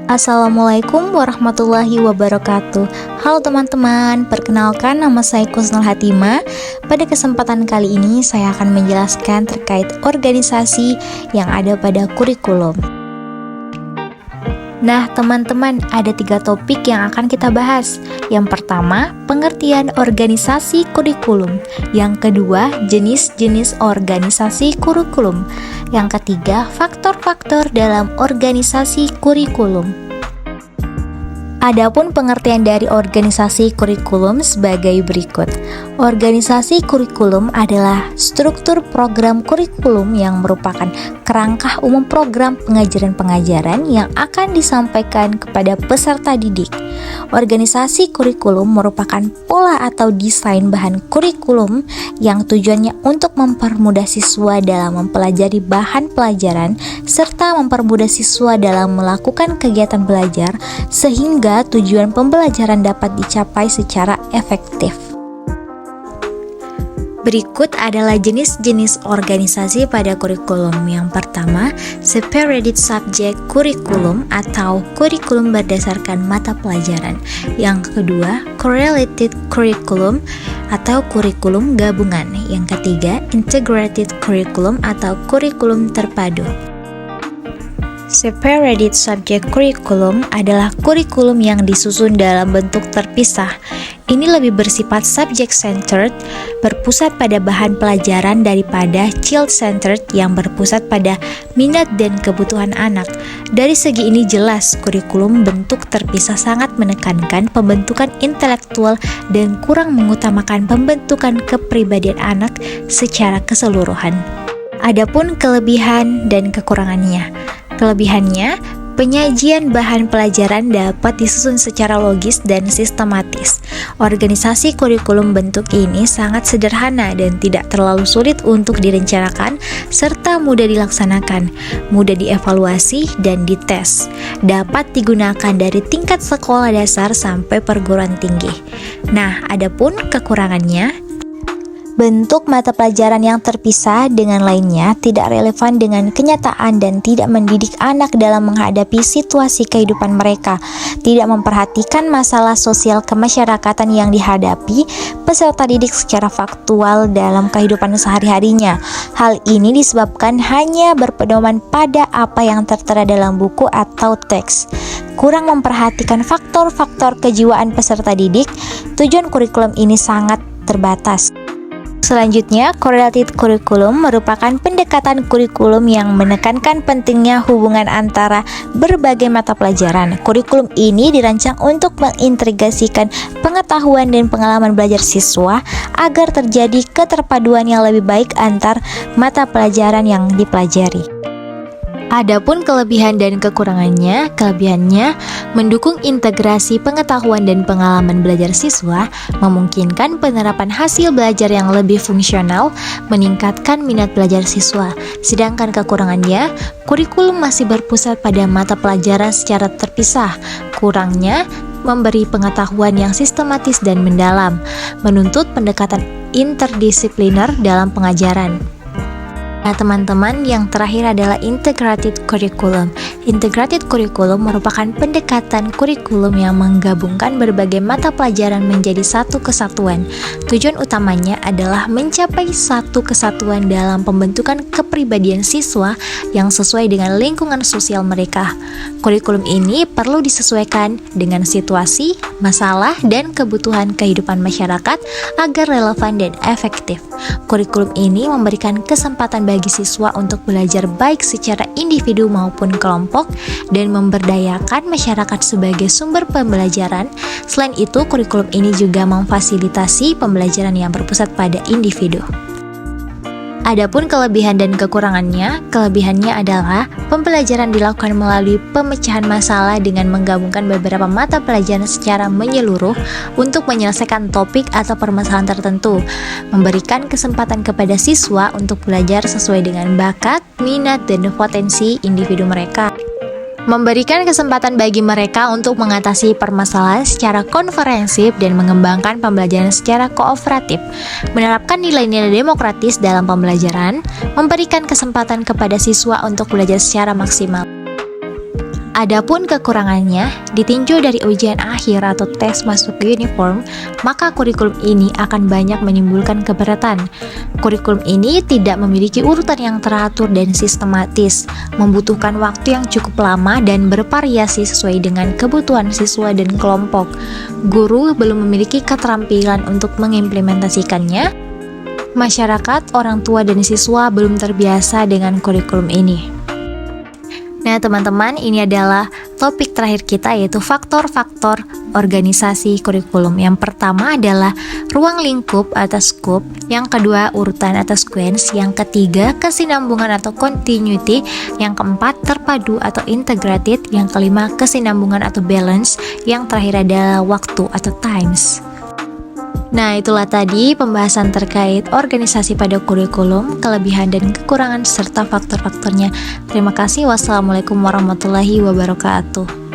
Assalamualaikum warahmatullahi wabarakatuh. Halo teman-teman, perkenalkan nama saya Kusnul Hatimah. Pada kesempatan kali ini saya akan menjelaskan terkait organisasi yang ada pada kurikulum. Nah teman-teman, ada 3 topik yang akan kita bahas. Yang pertama, pengertian organisasi kurikulum. Yang kedua, jenis-jenis organisasi kurikulum. Yang ketiga, faktor-faktor dalam organisasi kurikulum. Adapun pengertian dari organisasi kurikulum sebagai berikut. Organisasi kurikulum adalah struktur program kurikulum yang merupakan kerangka umum program pengajaran-pengajaran yang akan disampaikan kepada peserta didik. Organisasi kurikulum merupakan pola atau desain bahan kurikulum yang tujuannya untuk mempermudah siswa dalam mempelajari bahan pelajaran serta mempermudah siswa dalam melakukan kegiatan belajar sehingga tujuan pembelajaran dapat dicapai secara efektif. Berikut adalah jenis-jenis organisasi pada kurikulum. Yang pertama, separated subject curriculum atau kurikulum berdasarkan mata pelajaran. Yang kedua, correlated curriculum atau kurikulum gabungan. Yang ketiga, integrated curriculum atau kurikulum terpadu. Separated subject curriculum adalah kurikulum yang disusun dalam bentuk terpisah. Ini lebih bersifat subject-centered, berpusat pada bahan pelajaran daripada child-centered yang berpusat pada minat dan kebutuhan anak. Dari segi ini jelas, kurikulum bentuk terpisah sangat menekankan pembentukan intelektual dan kurang mengutamakan pembentukan kepribadian anak secara keseluruhan. Adapun kelebihan dan kekurangannya. Kelebihannya, penyajian bahan pelajaran dapat disusun secara logis dan sistematis. Organisasi kurikulum bentuk ini sangat sederhana dan tidak terlalu sulit untuk direncanakan serta mudah dilaksanakan, mudah dievaluasi dan dites. Dapat digunakan dari tingkat sekolah dasar sampai perguruan tinggi. Nah, adapun kekurangannya, bentuk mata pelajaran yang terpisah dengan lainnya tidak relevan dengan kenyataan dan tidak mendidik anak dalam menghadapi situasi kehidupan mereka, tidak memperhatikan masalah sosial kemasyarakatan yang dihadapi peserta didik secara faktual dalam kehidupan sehari-harinya. Hal ini disebabkan hanya berpedoman pada apa yang tertera dalam buku atau teks, kurang memperhatikan faktor-faktor kejiwaan peserta didik. Tujuan kurikulum ini sangat terbatas. Selanjutnya, correlated curriculum merupakan pendekatan kurikulum yang menekankan pentingnya hubungan antara berbagai mata pelajaran. Kurikulum ini dirancang untuk mengintegrasikan pengetahuan dan pengalaman belajar siswa agar terjadi keterpaduan yang lebih baik antar mata pelajaran yang dipelajari. Adapun kelebihan dan kekurangannya, kelebihannya mendukung integrasi pengetahuan dan pengalaman belajar siswa, memungkinkan penerapan hasil belajar yang lebih fungsional, meningkatkan minat belajar siswa. Sedangkan kekurangannya, kurikulum masih berpusat pada mata pelajaran secara terpisah. Kurangnya, memberi pengetahuan yang sistematis dan mendalam, menuntut pendekatan interdisipliner dalam pengajaran. Nah teman-teman, yang terakhir adalah integrated curriculum. Integrated curriculum merupakan pendekatan kurikulum yang menggabungkan berbagai mata pelajaran menjadi satu kesatuan. Tujuan utamanya adalah mencapai satu kesatuan dalam pembentukan kepribadian siswa yang sesuai dengan lingkungan sosial mereka. Kurikulum ini perlu disesuaikan dengan situasi, masalah, dan kebutuhan kehidupan masyarakat agar relevan dan efektif. Kurikulum ini memberikan kesempatan bagi siswa untuk belajar baik secara individu maupun kelompok dan memberdayakan masyarakat sebagai sumber pembelajaran. Selain itu, kurikulum ini juga memfasilitasi pembelajaran yang berpusat pada individu. Adapun kelebihan dan kekurangannya, kelebihannya adalah pembelajaran dilakukan melalui pemecahan masalah dengan menggabungkan beberapa mata pelajaran secara menyeluruh untuk menyelesaikan topik atau permasalahan tertentu, memberikan kesempatan kepada siswa untuk belajar sesuai dengan bakat, minat, dan potensi individu mereka. Memberikan kesempatan bagi mereka untuk mengatasi permasalahan secara konferensif dan mengembangkan pembelajaran secara kooperatif, menerapkan nilai-nilai demokratis dalam pembelajaran, memberikan kesempatan kepada siswa untuk belajar secara maksimal. Adapun kekurangannya, ditinjau dari ujian akhir atau tes masuk uniform, maka kurikulum ini akan banyak menimbulkan keberatan. Kurikulum ini tidak memiliki urutan yang teratur dan sistematis, membutuhkan waktu yang cukup lama dan bervariasi sesuai dengan kebutuhan siswa dan kelompok. Guru belum memiliki keterampilan untuk mengimplementasikannya. Masyarakat, orang tua, dan siswa belum terbiasa dengan kurikulum ini. Nah teman-teman, ini adalah topik terakhir kita, yaitu faktor-faktor organisasi kurikulum. Yang pertama adalah ruang lingkup atau scope, yang kedua urutan atau sequence, yang ketiga kesinambungan atau continuity, yang keempat terpadu atau integrated, yang kelima kesinambungan atau balance, yang terakhir adalah waktu atau times. Nah, itulah tadi pembahasan terkait organisasi pada kurikulum, kelebihan dan kekurangan serta faktor-faktornya. Terima kasih. Wassalamualaikum warahmatullahi wabarakatuh.